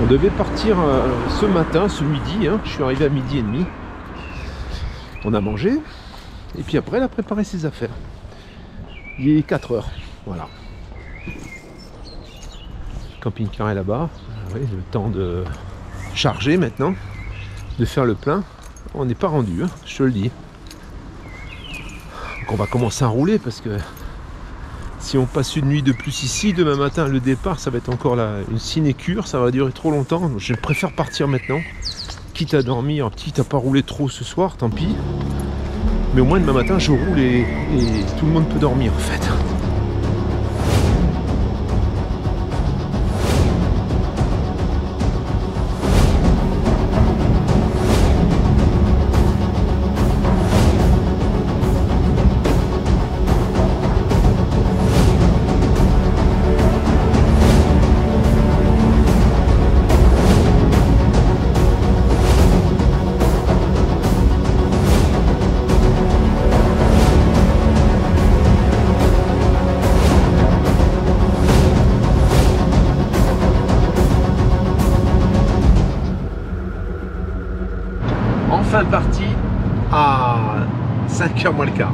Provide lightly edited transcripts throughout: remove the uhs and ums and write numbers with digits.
On devait partir ce matin, ce midi, hein. Je suis arrivé à 12h30. On a mangé. Et puis après, elle a préparé ses affaires. Il est 4h. Voilà. Le camping-car est là-bas. Oui, le temps de charger maintenant. De faire le plein. On n'est pas rendu, hein, je te le dis. Donc on va commencer à rouler parce que si on passe une nuit de plus ici, demain matin le départ, ça va être encore une sinécure, ça va durer trop longtemps. Donc je préfère partir maintenant, quitte à dormir, quitte à pas rouler trop ce soir, tant pis. Mais au moins demain matin je roule et tout le monde peut dormir en fait. Enfin parti à 5h moins le quart.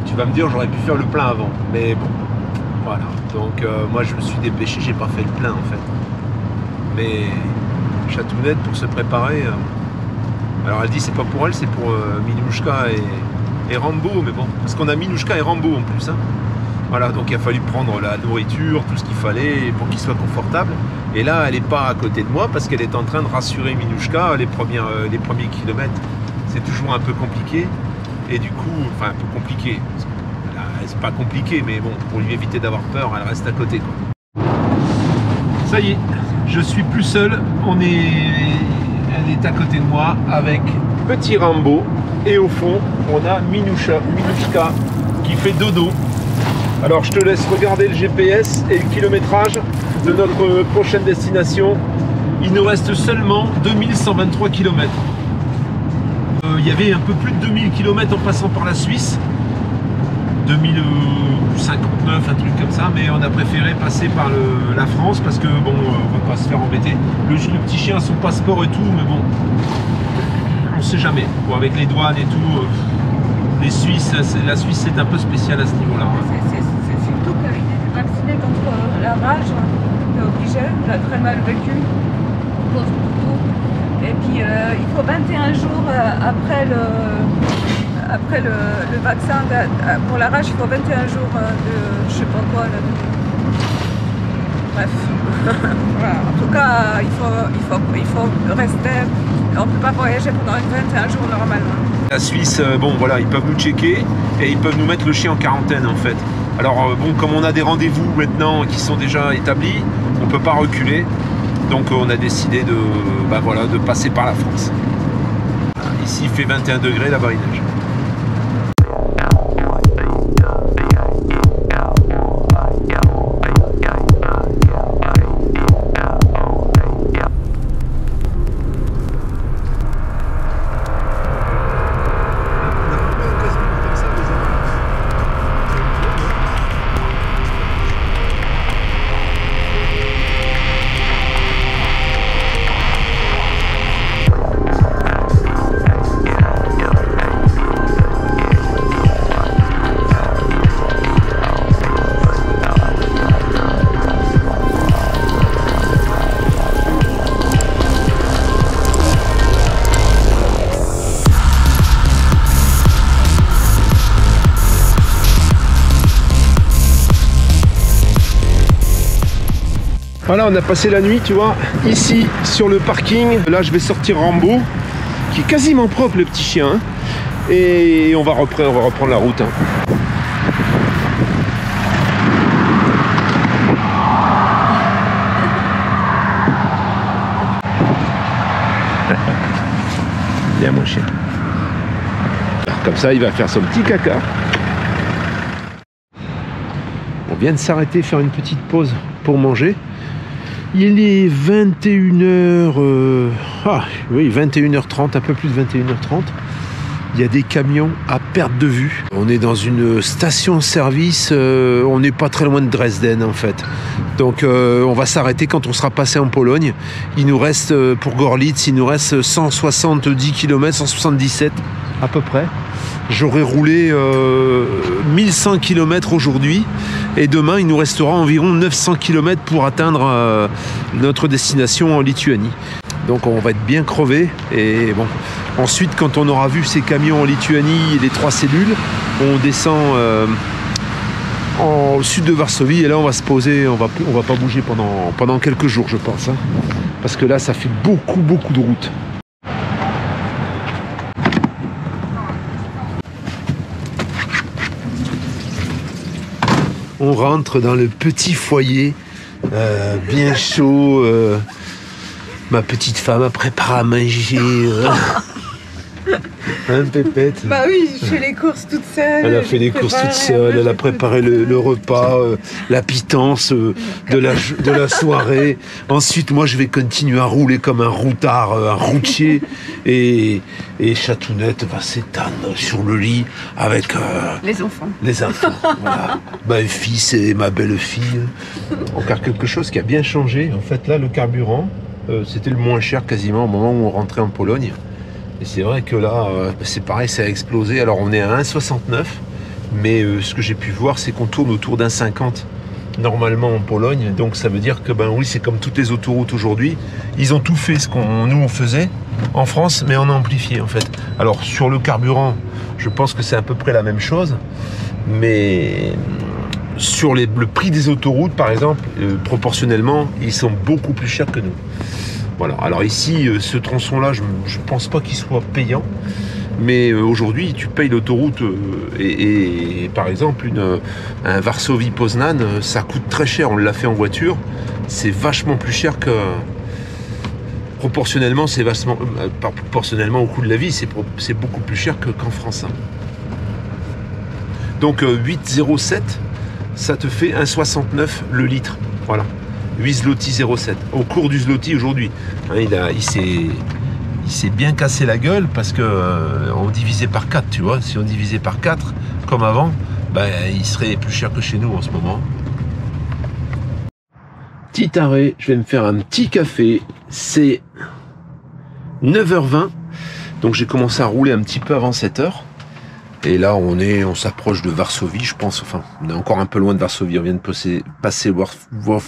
Tu vas me dire j'aurais pu faire le plein avant, mais bon, voilà. Donc moi je me suis dépêché, j'ai pas fait le plein en fait. Mais Chatounette pour se préparer. Alors elle dit c'est pas pour elle, c'est pour Minouchka et Rambo, mais bon, parce qu'on a Minouchka et Rambo en plus. Hein. Voilà, donc il a fallu prendre la nourriture, tout ce qu'il fallait pour qu'il soit confortable. Et là, elle n'est pas à côté de moi parce qu'elle est en train de rassurer Minouchka les premiers kilomètres. C'est toujours un peu compliqué. Et du coup, enfin un peu compliqué. C'est pas compliqué, mais bon, pour lui éviter d'avoir peur, elle reste à côté, quoi. Ça y est, je suis plus seul. Elle est à côté de moi avec petit Rambo. Et au fond, on a Minouchka qui fait dodo. Alors je te laisse regarder le GPS et le kilométrage de notre prochaine destination. Il nous reste seulement 2123 km. Il y avait un peu plus de 2000 km en passant par la Suisse. 2059, un truc comme ça, mais on a préféré passer par la France parce que bon, on va pas se faire embêter. Le petit chien a son passeport et tout, mais bon, on sait jamais. Bon, avec les douanes et tout, les Suisses, la Suisse c'est un peu spécial à ce niveau-là. C'est surtout qu'il est vacciné contre la rage, il est obligé, il a très mal vécu, pour tout. Et puis il faut 21 jours après le vaccin pour la rage, il faut 21 jours de je sais pas quoi. Bref, voilà. En tout cas, il faut rester, on ne peut pas voyager pendant 21 jours normalement. La Suisse, bon voilà, ils peuvent nous checker et ils peuvent nous mettre le chien en quarantaine en fait. Alors bon, comme on a des rendez-vous maintenant qui sont déjà établis, on ne peut pas reculer. Donc on a décidé de passer par la France. Ici il fait 21 degrés, là-bas il neige. Voilà, on a passé la nuit, tu vois, ici sur le parking. Là, je vais sortir Rambo, qui est quasiment propre, le petit chien. Hein. Et on va reprendre la route. Hein. Viens, mon chien. Comme ça, il va faire son petit caca. On vient de s'arrêter, faire une petite pause pour manger. Il est 21h, oui, 21h30, un peu plus de 21h30. il y a des camions à perte de vue. On est dans une station-service, on n'est pas très loin de Dresden en fait. Donc on va s'arrêter quand on sera passé en Pologne. Il nous reste, pour Gorlitz, il nous reste 170 km, 177 à peu près. J'aurais roulé 1100 km aujourd'hui et demain il nous restera environ 900 km pour atteindre notre destination en Lituanie. Donc on va être bien crevé et bon. Ensuite, quand on aura vu ces camions en Lituanie et les 3 cellules, on descend au sud de Varsovie et là on va se poser, on va pas bouger pendant quelques jours je pense, hein, parce que là ça fait beaucoup de route. On rentre dans le petit foyer, bien chaud. Ma petite femme a préparé à manger. Hein, Pépette? Bah oui, je fais les courses toute seule. Elle a fait les courses toute seule, elle a préparé le repas, la pitance de la soirée. Ensuite, moi, je vais continuer à rouler comme un routard, un routier. Et Chatounette va s'étendre sur le lit avec... les enfants. Les enfants, voilà. Ma fils et ma belle-fille. Encore quelque chose qui a bien changé. En fait, là, le carburant, c'était le moins cher quasiment au moment où on rentrait en Pologne. Et c'est vrai que là, c'est pareil, ça a explosé. Alors on est à 1,69, mais ce que j'ai pu voir, c'est qu'on tourne autour d'1,50 normalement en Pologne. Donc ça veut dire que, ben oui, c'est comme toutes les autoroutes aujourd'hui. Ils ont tout fait ce qu'on nous on faisait en France, mais on a amplifié en fait. Alors sur le carburant, je pense que c'est à peu près la même chose, mais sur le prix des autoroutes, par exemple, proportionnellement, ils sont beaucoup plus chers que nous. Voilà. Alors ici, ce tronçon-là, je ne pense pas qu'il soit payant. Mais aujourd'hui, tu payes l'autoroute et par exemple, un Varsovie-Poznan, ça coûte très cher. On l'a fait en voiture. C'est vachement plus cher que... Proportionnellement, c'est vachement... pas proportionnellement au coût de la vie, c'est beaucoup plus cher qu'en France. Hein. Donc 8,07, ça te fait 1,69 le litre. Voilà. 8 zloty 0,7 au cours du zloty aujourd'hui. Hein, il s'est bien cassé la gueule parce que on divisait par 4, tu vois. Si on divisait par 4 comme avant, ben, il serait plus cher que chez nous en ce moment. Petit arrêt, je vais me faire un petit café. C'est 9h20. Donc j'ai commencé à rouler un petit peu avant 7h. Et là, on s'approche de Varsovie, je pense. Enfin, on est encore un peu loin de Varsovie. On vient de passer Wrocław.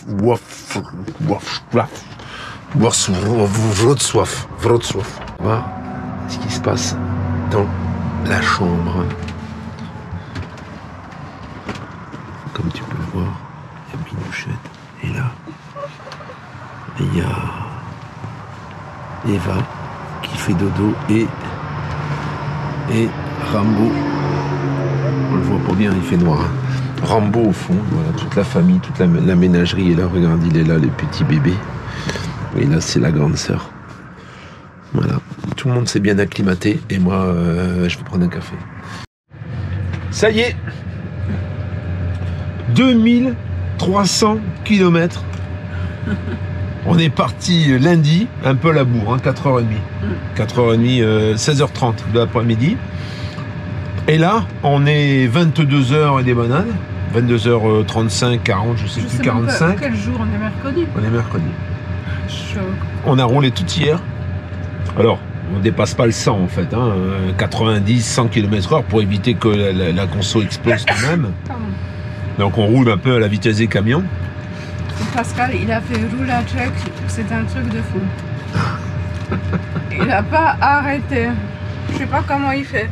Voilà ce qui se passe dans la chambre. Comme tu peux le voir, il y a Minouchette. Et là, il y a Eva qui fait dodo et Rambo, on le voit pas bien, il fait noir. Hein. Rambo au fond, voilà, toute la famille, toute la ménagerie est là. Regarde, il est là, le petit bébé. Et là, c'est la grande sœur. Voilà, tout le monde s'est bien acclimaté et moi, je vais prendre un café. Ça y est, 2300 km. On est parti lundi, un peu à la bourre, hein, 4h30. 4h30, 16h30 de l'après-midi. Et là, on est 22h et des bananes. 22h35, 40, je sais plus, 45. Quel jour? On est mercredi. On est mercredi. Choc. On a roulé tout hier. Alors, on ne dépasse pas le 100 en fait. Hein, 90, 100 km/h pour éviter que la conso explose quand même. Pardon. Donc on roule un peu à la vitesse des camions. Pascal, il a fait roulage check, c'est un truc de fou. Il n'a pas arrêté. Je sais pas comment il fait.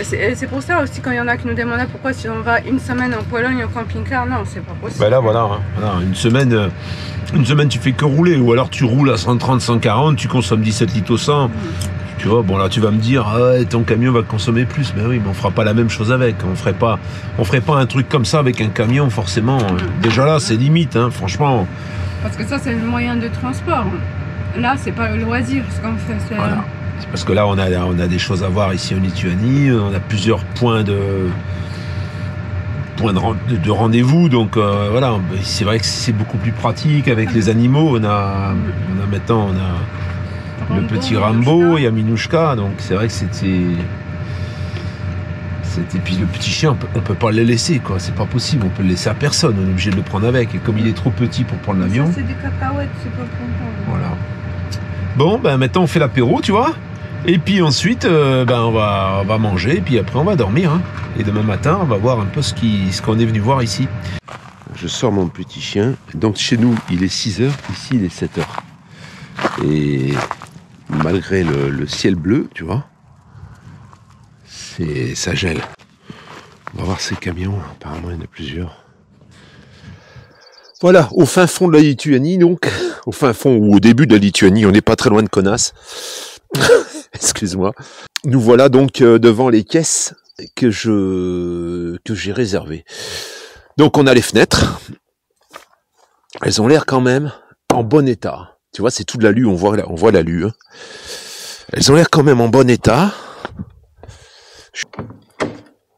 C'est pour ça aussi quand il y en a qui nous demandaient pourquoi si on va une semaine en Pologne au camping-car, non, c'est pas possible. Ben là voilà, hein, voilà, une semaine tu fais que rouler, ou alors tu roules à 130, 140, tu consommes 17 litres au 100. Tu vois, bon là tu vas me dire, ah ouais, ton camion va consommer plus, mais oui, mais on fera pas la même chose avec. On ferait pas un truc comme ça avec un camion forcément. Déjà là c'est limite, hein, franchement. Parce que ça c'est le moyen de transport. Là c'est pas le loisir ce qu'on fait. Voilà. C'est parce que là on a des choses à voir ici en Lituanie, on a plusieurs points de rendez-vous, donc voilà, c'est vrai que c'est beaucoup plus pratique avec les animaux. On a le petit Rambo, il y a Minouchka, donc c'est vrai que c'était... Puis le petit chien, on peut pas le laisser, quoi. C'est pas possible, on peut le laisser à personne, on est obligé de le prendre avec. Et comme il est trop petit pour prendre l'avion... C'est des cacahuètes, c'est pas pour moi. Voilà. Bon, ben maintenant on fait l'apéro, tu vois. Et puis ensuite, on va manger, et puis après on va dormir. Hein. Et demain matin, on va voir un peu ce qu'on est venu voir ici. Je sors mon petit chien. Donc chez nous, il est 6h, ici il est 7h. Et malgré le ciel bleu, tu vois, ça gèle. On va voir ces camions, apparemment il y en a plusieurs. Voilà, au fin fond de la Lituanie, donc, au fin fond ou au début de la Lituanie, on n'est pas très loin de Kaunas. Excuse-moi. Nous voilà donc devant les caisses que j'ai réservées. Donc on a les fenêtres. Elles ont l'air quand même en bon état. Tu vois, c'est tout de l'alu, on voit l'alu. Hein. Elles ont l'air quand même en bon état.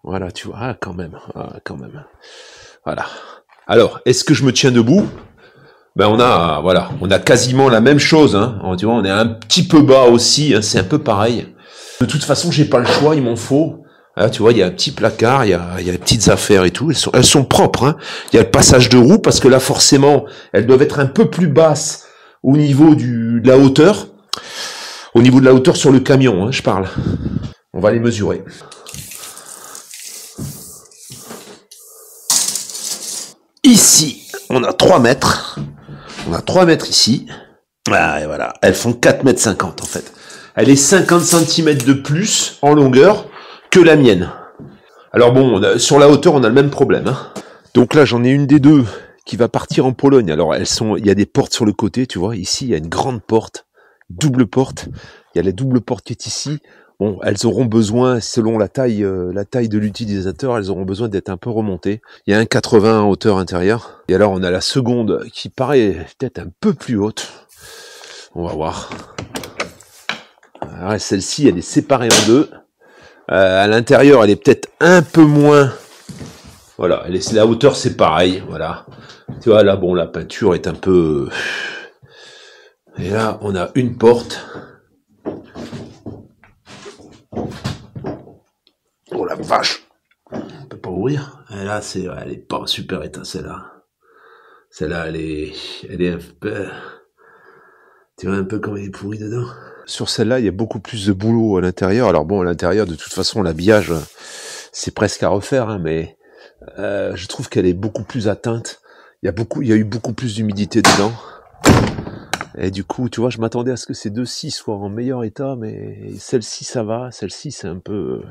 Voilà, tu vois, quand même. Voilà. Alors, est-ce que je me tiens debout? On a quasiment la même chose, hein. Tu vois, on est un petit peu bas aussi, hein, c'est un peu pareil. De toute façon, j'ai pas le choix, il m'en faut. Là, tu vois, il y a un petit placard, il y a les petites affaires et tout. Elles sont propres, hein. Il y a le passage de roue parce que là, forcément, elles doivent être un peu plus basses au niveau de la hauteur. Au niveau de la hauteur sur le camion, hein, je parle. On va les mesurer. Ici, on a 3 mètres. On a 3 mètres ici. Ah, et voilà. Elles font 4,50 mètres en fait. Elle est 50 cm de plus en longueur que la mienne. Alors bon, sur la hauteur, on a le même problème. Hein. Donc là, j'en ai une des deux qui va partir en Pologne. Alors, il y a des portes sur le côté, tu vois. Ici, il y a une grande porte, double porte. Il y a la double porte qui est ici. Bon, elles auront besoin, selon la taille de l'utilisateur, elles auront besoin d'être un peu remontées. Il y a un 80 en hauteur intérieure. Et alors, on a la seconde qui paraît peut-être un peu plus haute. On va voir. Alors, celle-ci, elle est séparée en deux. À l'intérieur, elle est peut-être un peu moins. Voilà, la hauteur, c'est pareil. Voilà. Tu vois, là, bon, la peinture est un peu... Et là, on a une porte. Oh la vache, on peut pas ouvrir. Et là, elle est pas en super état, celle-là. Celle-là, elle est un peu... Tu vois un peu comment elle est pourrie dedans. Sur celle-là, il y a beaucoup plus de boulot à l'intérieur. Alors bon, à l'intérieur, de toute façon, l'habillage, c'est presque à refaire, hein, mais je trouve qu'elle est beaucoup plus atteinte. Il y a eu beaucoup plus d'humidité dedans. Et du coup, tu vois, je m'attendais à ce que ces deux-ci soient en meilleur état, mais celle-ci, ça va. Celle-ci, c'est un peu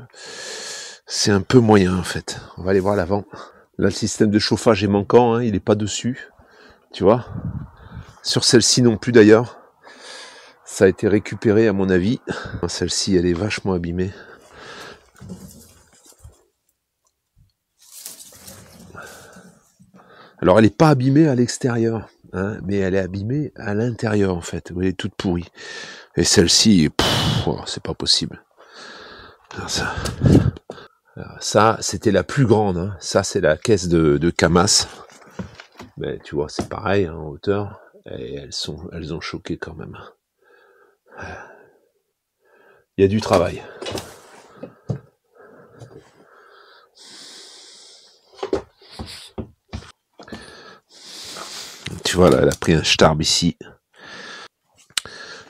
moyen, en fait. On va aller voir l'avant. Là, le système de chauffage est manquant, hein, il n'est pas dessus. Tu vois. Sur celle-ci non plus, d'ailleurs. Ça a été récupéré, à mon avis. Celle-ci, elle est vachement abîmée. Alors, elle n'est pas abîmée à l'extérieur. Hein, mais elle est abîmée à l'intérieur en fait, elle est toute pourrie. Et celle-ci, c'est pas possible. Alors ça, c'était la plus grande. Hein. Ça, c'est la caisse de Kamaz. Mais tu vois, c'est pareil hein, en hauteur. Et elles ont choqué quand même. Il y a du travail. Tu vois, là, elle a pris un starb ici.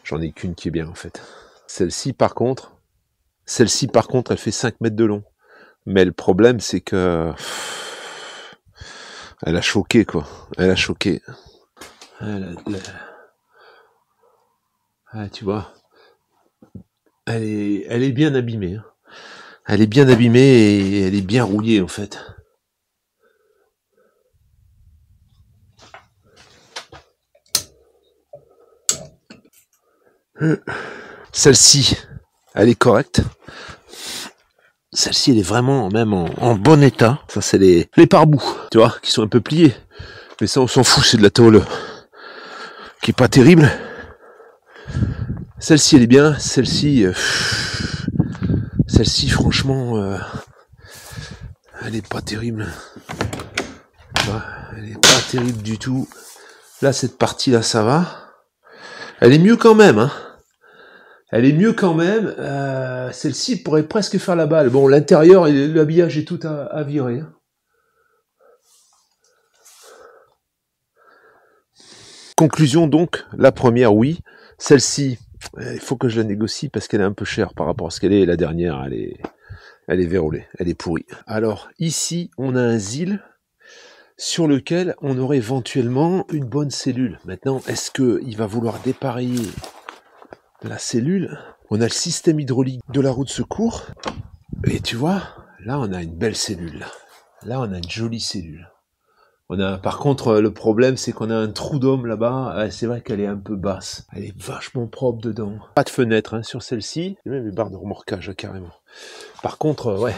J'en ai qu'une qui est bien, en fait. Celle-ci, par contre, elle fait 5 mètres de long. Mais le problème, c'est que... Elle a choqué, quoi. Elle a choqué. Ah, tu vois. Elle est bien abîmée. Hein. Elle est bien abîmée et elle est bien rouillée, en fait. Celle-ci, elle est correcte. Celle-ci, elle est vraiment même en bon état. Ça, c'est les pare-boues, tu vois, qui sont un peu pliés. Mais ça, on s'en fout, c'est de la tôle qui est pas terrible. Celle-ci, elle est bien. Celle-ci, franchement, elle est pas terrible. Elle est pas terrible du tout. Là, cette partie-là, ça va. Elle est mieux quand même, hein. Elle est mieux quand même. Celle-ci pourrait presque faire la balle. Bon, l'intérieur et l'habillage est tout à virer. Conclusion donc, la première, oui. Celle-ci, il faut que je la négocie parce qu'elle est un peu chère par rapport à ce qu'elle est. Et la dernière, elle est vérolée, elle est pourrie. Alors, ici, on a un ZIL sur lequel on aurait éventuellement une bonne cellule. Maintenant, est-ce qu'il va vouloir dépareiller la cellule? On a le système hydraulique de la roue de secours. Et tu vois, là, on a une belle cellule. Là, on a une jolie cellule. Par contre, le problème, c'est qu'on a un trou d'homme là-bas. C'est vrai qu'elle est un peu basse. Elle est vachement propre dedans. Pas de fenêtre hein, sur celle-ci. Il y a même une barre de remorquage, carrément. Par contre, ouais,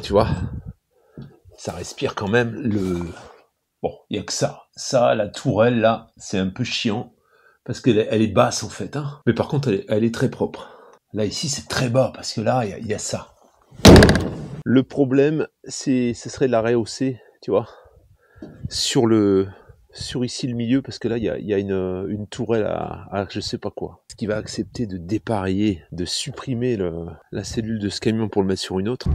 tu vois, ça respire quand même le... Bon, il n'y a que ça. Ça, la tourelle, là, c'est un peu chiant. Parce qu'elle est basse, en fait. Hein. Mais par contre, elle est très propre. Là, ici, c'est très bas, parce que là, il y a ça. Le problème, ce serait de la rehausser, tu vois. Sur ici le milieu, parce que là il y a une tourelle à je sais pas quoi. Ce qui va accepter de dépareiller, de supprimer la cellule de ce camion pour le mettre sur une autre.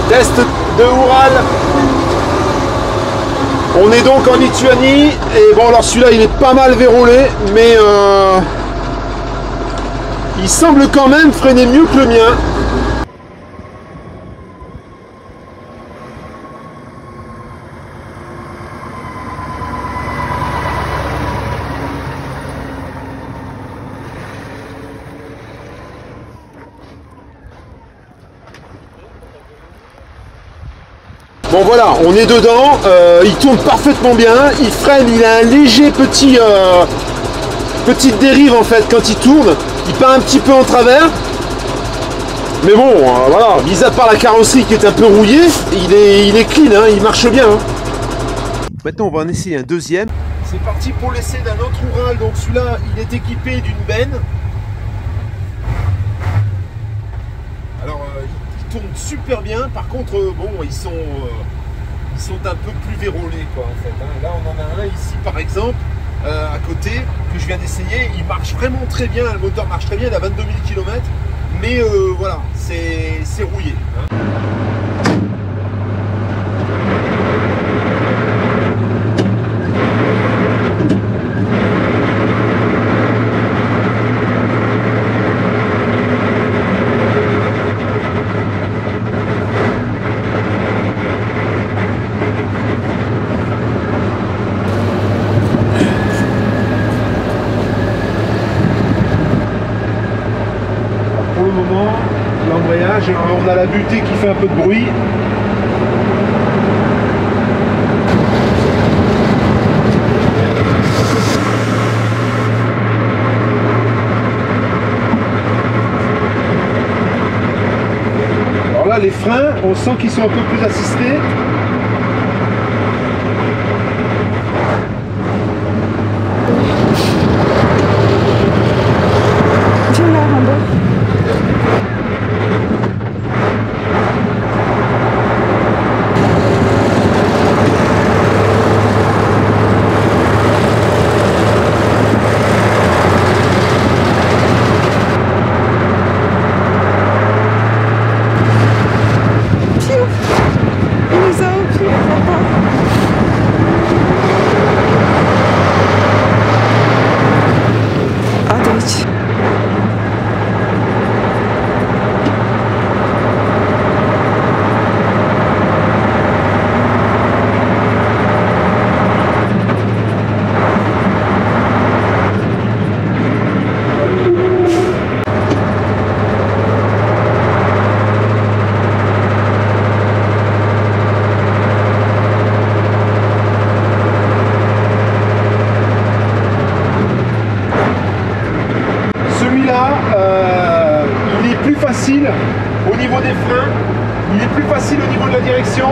Test de Oural. On est donc en Lituanie. Et bon, alors celui-là, il est pas mal vérolé. Mais il semble quand même freiner mieux que le mien. Bon voilà, on est dedans, il tourne parfaitement bien, il freine, il a un léger petite dérive en fait quand il tourne, il part un petit peu en travers, mais bon, voilà, mis à part la carrosserie qui est un peu rouillée, il est clean, hein, il marche bien. Hein. Maintenant on va en essayer un deuxième. C'est parti pour l'essai d'un autre Oural, donc celui-là il est équipé d'une benne. Alors tourne super bien, par contre bon ils sont un peu plus vérolés quoi en fait. Hein. Là on en a un ici par exemple à côté que je viens d'essayer, il marche vraiment très bien, le moteur marche très bien, il a 22 000 km, mais voilà, c'est rouillé. Hein. L'embrayage, on a la butée qui fait un peu de bruit. Alors là, les freins, on sent qu'ils sont un peu plus assistés. facile au niveau des freins, il est plus facile au niveau de la direction.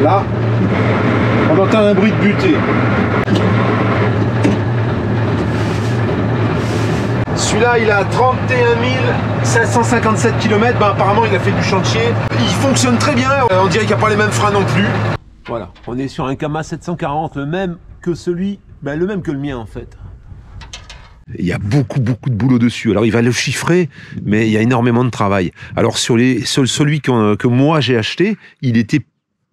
Là, on entend un bruit de butée. Celui-là, il a 31 557 km. Ben, apparemment, il a fait du chantier. Il fonctionne très bien. On dirait qu'il n'y a pas les mêmes freins non plus. Voilà, on est sur un Kama 740, le même que celui, ben, le même que le mien en fait. Il y a beaucoup de boulot dessus. Alors il va le chiffrer, mais il y a énormément de travail. Alors sur celui que moi j'ai acheté, il était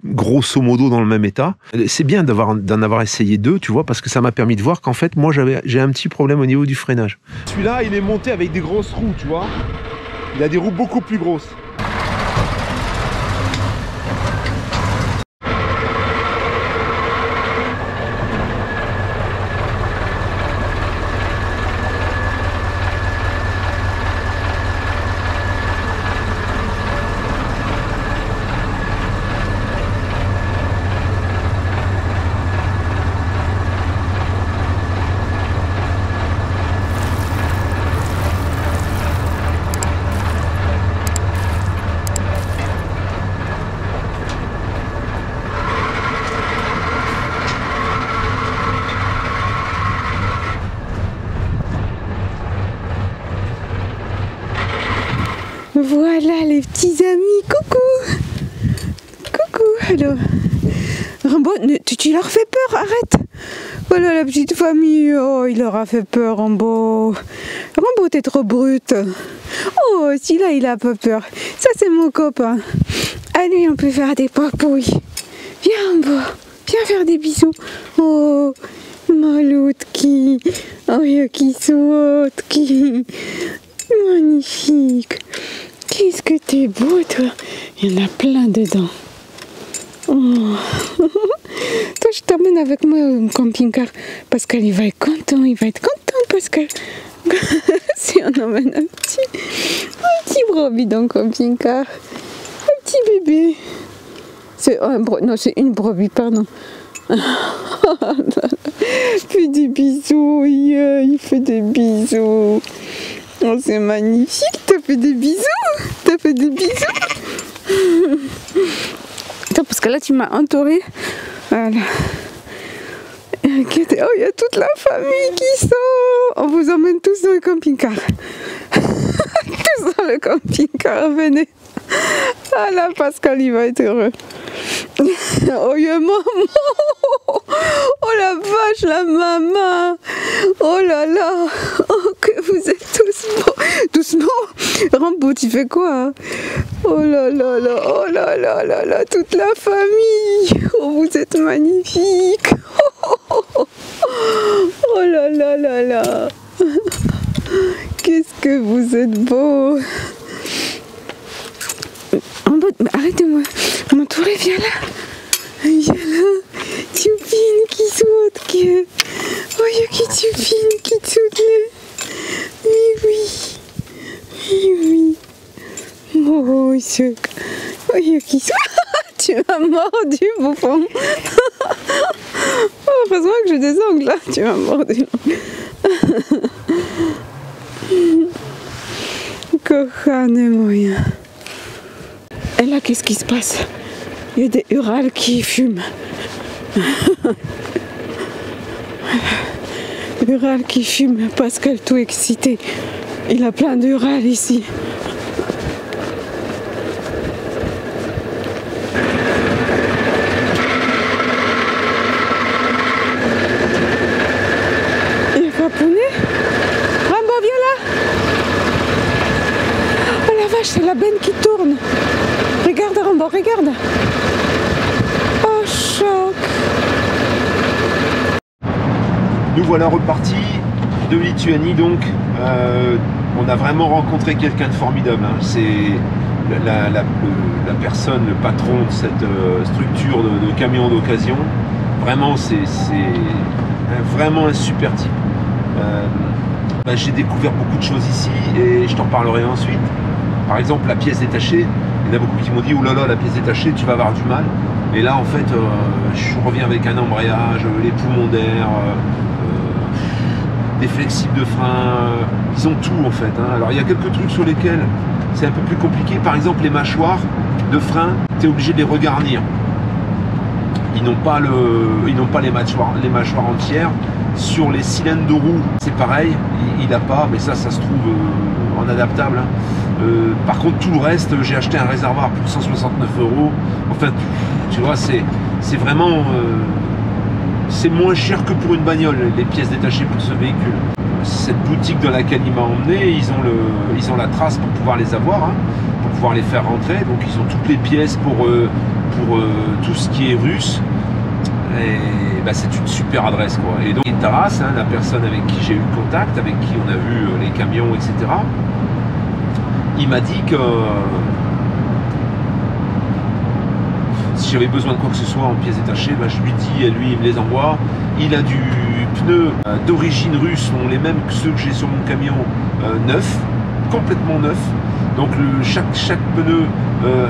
grosso modo dans le même état. C'est bien d'en avoir essayé deux, tu vois, parce que ça m'a permis de voir qu'en fait, moi j'ai un petit problème au niveau du freinage. Celui-là, il est monté avec des grosses roues, tu vois. Il a des roues beaucoup plus grosses. Voilà les petits amis, coucou. Coucou, alors. Rambo, tu leur fais peur, arrête. Voilà la petite famille, oh il leur a fait peur Rambo. Rambo t'es trop brute. Oh celui-là il a pas peur. Ça c'est mon copain. Allez on peut faire des papouilles. Viens Rambo, viens faire des bisous. Oh Maloutki. Oh qui saute qui. Magnifique. Qu'est-ce que t'es beau toi. Il y en a plein dedans. Oh. Toi je t'emmène avec moi au camping-car. Pascal il va être content, Pascal. Si on emmène un petit brebis dans le camping-car. Un petit bébé. C'est une brebis, pardon. Fais des bisous, yeah, il fait des bisous. Oh, c'est magnifique, t'as fait des bisous. Attends, parce que là tu m'as entouré. Voilà. Oh, il y a toute la famille qui sort. On vous emmène tous dans le camping-car. Tous dans le camping-car, venez. Ah là, Pascal, il va être heureux. Oh, il y a maman. Oh la vache, la maman. Oh là là. Oh, que vous êtes tous beaux. Doucement. Rambo, tu fais quoi hein? Oh là là là. Oh là là là là. Toute la famille. Oh, vous êtes magnifiques. Oh là là là là. Qu'est-ce que vous êtes beaux. Arrête-moi. M'entourer, viens là. Viens là. Tchoupine qui saute. Oh, il y a qui Tchoupine qui saute. Oui. Oh, il saute. Oh, il y a qui saute. Tu m'as mordu, bouffon. Oh, heureusement que j'ai des ongles là. Tu m'as mordu. Kochany moja. Et là, qu'est-ce qui se passe? Il y a des Urals qui fument. Ural qui fume, Pascal tout excité. Il a plein d'Ural ici. Il va poney. Rambo, viens là. Oh la vache, c'est la benne qui tourne. Regarde Rambo, regarde. Oh, choc. Nous voilà repartis de Lituanie, donc on a vraiment rencontré quelqu'un de formidable. Hein. C'est la personne, le patron de cette structure de camions d'occasion. Vraiment, c'est vraiment un super type. J'ai découvert beaucoup de choses ici et je t'en parlerai ensuite. Par exemple, la pièce détachée. Il y en a beaucoup qui m'ont dit « Oh là là, la pièce détachée, tu vas avoir du mal ». Et là, en fait, je reviens avec un embrayage, les poumons d'air, des flexibles de frein, ils ont tout en fait. Hein. Alors il y a quelques trucs sur lesquels c'est un peu plus compliqué. Par exemple, les mâchoires de frein, tu es obligé de les regarnir. Ils n'ont pas les mâchoires entières. Sur les cylindres de roue, c'est pareil, il n'a pas, mais ça se trouve en adaptable. Hein. Par contre, tout le reste, j'ai acheté un réservoir pour 169 €. Enfin, tu vois, c'est vraiment... c'est moins cher que pour une bagnole, les pièces détachées pour ce véhicule. Cette boutique dans laquelle il m'a emmené, ils ont la trace pour pouvoir les avoir, hein, pour pouvoir les faire rentrer. Donc ils ont toutes les pièces pour tout ce qui est russe. Et c'est une super adresse, quoi. Et donc Taras, hein, la personne avec qui j'ai eu contact, avec qui on a vu les camions, etc. Il m'a dit que si j'avais besoin de quoi que ce soit en pièces détachées, je lui dis, lui il me les envoie. Il a du pneu d'origine russe, sont les mêmes que ceux que j'ai sur mon camion, neuf, complètement neuf. Donc chaque pneu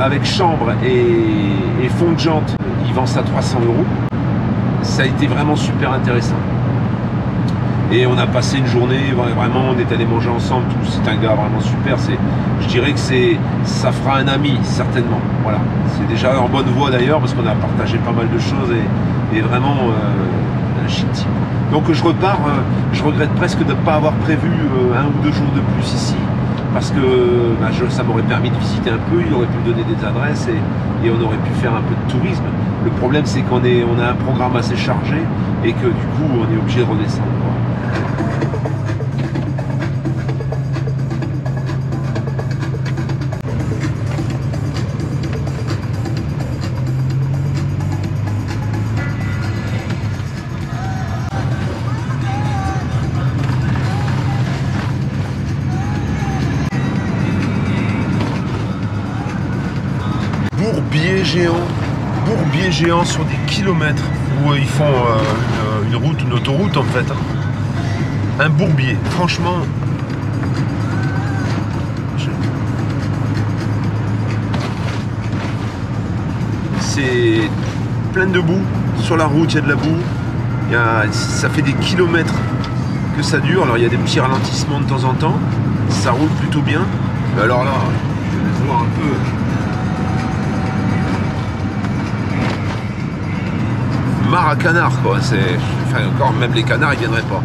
avec chambre et fond de jante, il vend ça 300 €. Ça a été vraiment super intéressant. Et on a passé une journée, vraiment, on est allé manger ensemble, c'est un gars vraiment super. Je dirais que ça fera un ami, certainement. Voilà. C'est déjà en bonne voie d'ailleurs, parce qu'on a partagé pas mal de choses et vraiment un chic type. Donc je repars, je regrette presque de ne pas avoir prévu 1 ou 2 jours de plus ici, parce que ça m'aurait permis de visiter un peu, il aurait pu me donner des adresses et on aurait pu faire un peu de tourisme. Le problème, c'est qu'on a un programme assez chargé et que du coup, on est obligé de redescendre. Bourbier géant sur des kilomètres où ils font une route, une autoroute en fait. Un bourbier, franchement. C'est plein de boue. Sur la route, il y a de la boue. Ça fait des kilomètres que ça dure. Alors il y a des petits ralentissements de temps en temps. Ça roule plutôt bien. Mais alors là, je vais voir un peu. Marre à canard, quoi. Enfin, encore, même les canards, ils viendraient pas.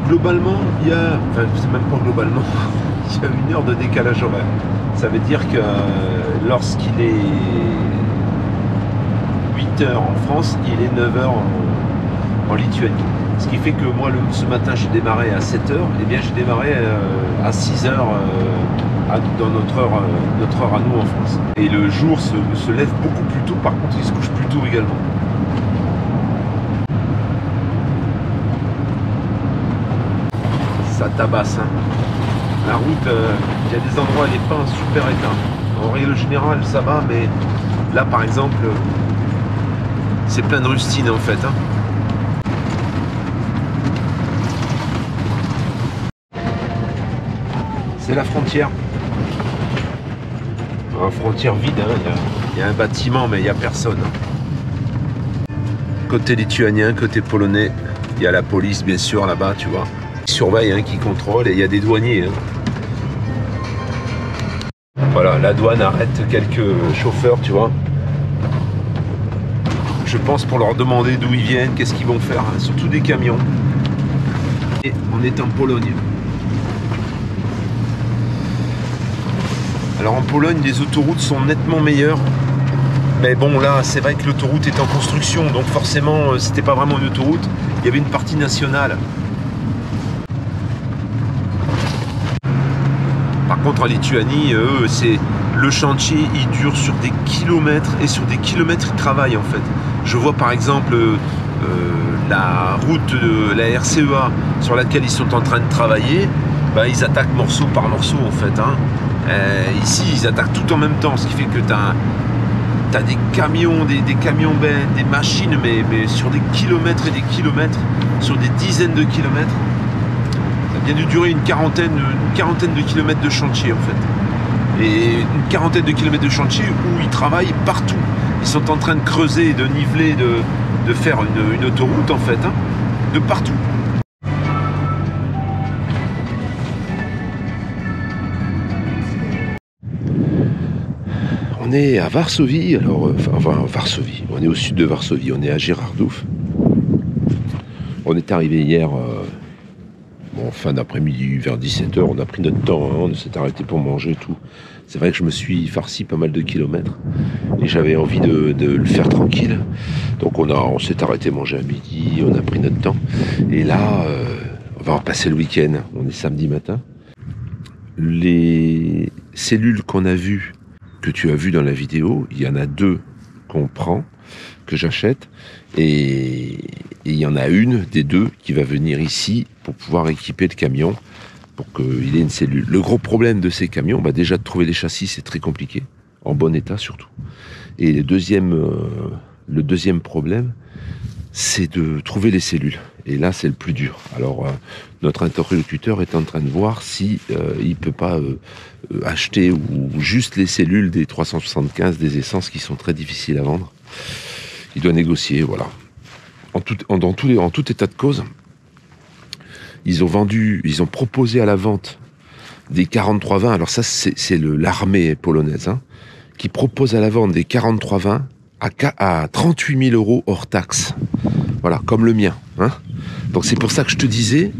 Globalement, il y a, enfin, c'est même pas globalement, il y a 1 heure de décalage horaire. Ça veut dire que lorsqu'il est 8 h en France, il est 9 h en Lituanie. Ce qui fait que moi, ce matin, j'ai démarré à 7 h, et bien j'ai démarré à 6 h dans notre heure à nous en France. Et le jour se lève beaucoup plus tôt, par contre, il se couche plus tôt également. Ça tabasse, hein. La route, il y a des endroits, elle est pas en super état. En règle générale, ça va, mais là, par exemple, c'est plein de rustines en fait. Hein. C'est la frontière. Frontière vide, hein, Il y a un bâtiment, mais il n'y a personne. Côté lituanien, côté polonais, il y a la police, bien sûr, là-bas, tu vois. Qui surveille, hein, qui contrôle, et il y a des douaniers. Hein. Voilà, la douane arrête quelques chauffeurs, tu vois. Je pense pour leur demander d'où ils viennent, qu'est-ce qu'ils vont faire, hein, surtout des camions. Et on est en Pologne. Alors en Pologne, les autoroutes sont nettement meilleures. Mais bon, là, c'est vrai que l'autoroute est en construction, donc forcément, c'était pas vraiment une autoroute. Il y avait une partie nationale. Par contre, en Lituanie, eux, c'est le chantier, il dure sur des kilomètres et sur des kilomètres, ils travaillent en fait. Je vois par exemple la route de la RCEA sur laquelle ils sont en train de travailler. Bah, ils attaquent morceau par morceau en fait. Hein. Ici, ils attaquent tout en même temps, ce qui fait que tu as des camions, des camions bennes, des machines, mais sur des kilomètres et des kilomètres, sur des dizaines de kilomètres. Ça a bien dû durer une quarantaine de kilomètres de chantier en fait. Et une quarantaine de kilomètres de chantier où ils travaillent partout. Ils sont en train de creuser, de niveler, de faire une autoroute en fait, hein, de partout. On est à Varsovie, alors, enfin Varsovie, on est au sud de Varsovie, on est à Girardów. On est arrivé hier, en fin d'après-midi, vers 17h, on a pris notre temps, hein, on s'est arrêté pour manger et tout. C'est vrai que je me suis farci pas mal de kilomètres et j'avais envie de le faire tranquille. Donc on s'est arrêté manger à midi, on a pris notre temps. Et là, on va passer le week-end, on est samedi matin. Les cellules qu'on a vues, que tu as vues dans la vidéo, il y en a 2 qu'on prend, que j'achète, et il y en a une des 2 qui va venir ici pour pouvoir équiper le camion, pour qu'il ait une cellule. Le gros problème de ces camions, bah déjà de trouver des châssis, c'est très compliqué, en bon état surtout. Et le deuxième problème, c'est de trouver les cellules. Et là, c'est le plus dur. Alors, notre interlocuteur est en train de voir si il peut pas acheter ou juste les cellules des 375 des essences qui sont très difficiles à vendre. Il doit négocier, voilà. En tout état de cause, ils ont proposé à la vente des 43-20. Alors ça, c'est l'armée polonaise, hein, qui propose à la vente des 43-20 à 38 000 € hors taxe. Voilà, comme le mien. Hein. Donc c'est pour ça que je te disais,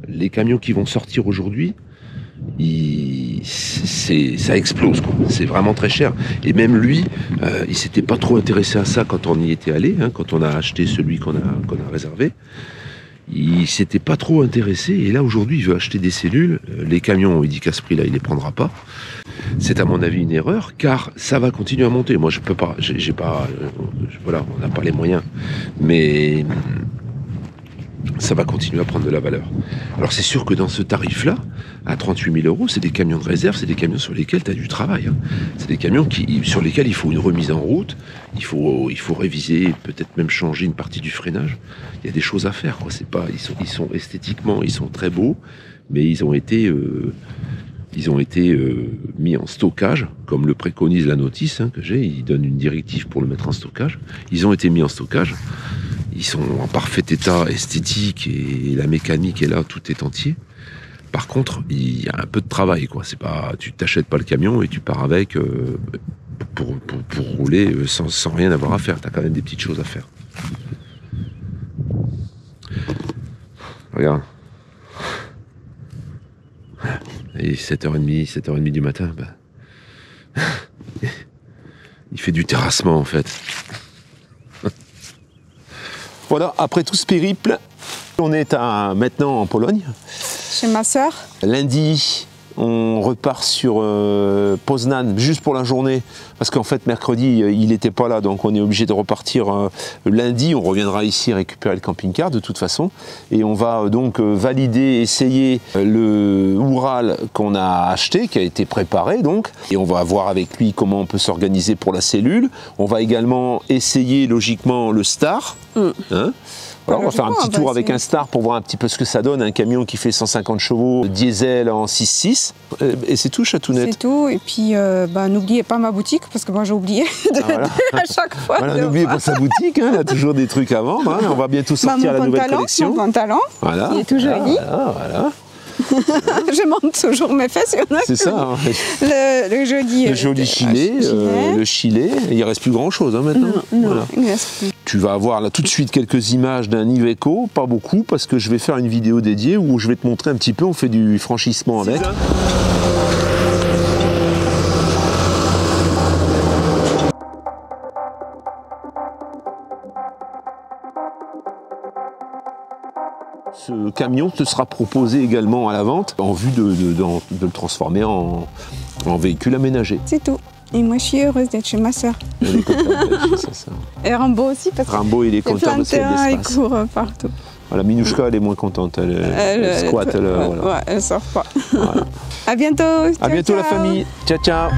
les camions qui vont sortir aujourd'hui, ça explose, quoi. C'est vraiment très cher. Et même lui, il s'était pas trop intéressé à ça quand on y était allé, hein, quand on a acheté celui qu'on a réservé. Il s'était pas trop intéressé, et là aujourd'hui il veut acheter des cellules. Les camions, il dit qu'à ce prix-là il les prendra pas. C'est à mon avis une erreur, car ça va continuer à monter. Moi je peux pas, voilà, on n'a pas les moyens, mais ça va continuer à prendre de la valeur. Alors c'est sûr que dans ce tarif-là, à 38 000 €, c'est des camions de réserve, c'est des camions sur lesquels tu as du travail. Hein. C'est des camions sur lesquels il faut une remise en route, il faut réviser, peut-être même changer une partie du freinage. Il y a des choses à faire, quoi. C'est pas, ils sont esthétiquement, ils sont très beaux, mais ils ont été mis en stockage, comme le préconise la notice, hein, que j'ai. Il donne une directive pour le mettre en stockage. Ils ont été mis en stockage. Ils sont en parfait état esthétique et la mécanique est là, tout est entier. Par contre, il y a un peu de travail, quoi. C'est pas, tu t'achètes pas le camion et tu pars avec pour rouler sans rien avoir à faire. T'as quand même des petites choses à faire. Regarde. Et 7h30 du matin, bah, il fait du terrassement en fait. Voilà, après tout ce périple, on est maintenant en Pologne. Chez ma sœur. Lundi, on repart sur Poznań juste pour la journée, parce qu'en fait mercredi il n'était pas là, donc on est obligé de repartir lundi. On reviendra ici récupérer le camping-car de toute façon, et on va donc valider, essayer le Ural qu'on a acheté, qui a été préparé donc, et on va voir avec lui comment on peut s'organiser pour la cellule. On va également essayer logiquement le Star, hein, Voilà, on va faire un petit tour avec un Star pour voir un petit peu ce que ça donne, un camion qui fait 150 chevaux, diesel en 6.6. Et c'est tout, Chatounette? C'est tout. Et puis, n'oubliez pas ma boutique, parce que moi j'ai oublié voilà. à chaque fois. Voilà, n'oubliez pas sa boutique, hein, il y a toujours des trucs à vendre. Hein. On va bientôt sortir la nouvelle collection. Mon pantalon, voilà. Il est tout joli. Voilà. Je monte toujours mes fesses. C'est ça. Hein. Le joli gilet, le gilet. Il ne reste plus grand-chose hein, maintenant. Non, voilà. il reste plus. Tu vas avoir là tout de suite quelques images d'un Iveco, pas beaucoup, parce que je vais faire une vidéo dédiée où je vais te montrer un petit peu, on fait du franchissement avec. Ce camion te sera proposé également à la vente en vue de le transformer en véhicule aménagé. C'est tout. Et moi, je suis heureuse d'être chez ma soeur. Elle est contente d'être chez sa sœur. Et Rambo aussi, parce que Rambo, il est content parce qu'il y a de l'espace. Il court partout. Voilà, Minouchka, elle est moins contente. Elle squatte. Ouais, voilà. ouais, elle sort pas. Voilà. À bientôt. À bientôt la famille. Ciao, ciao.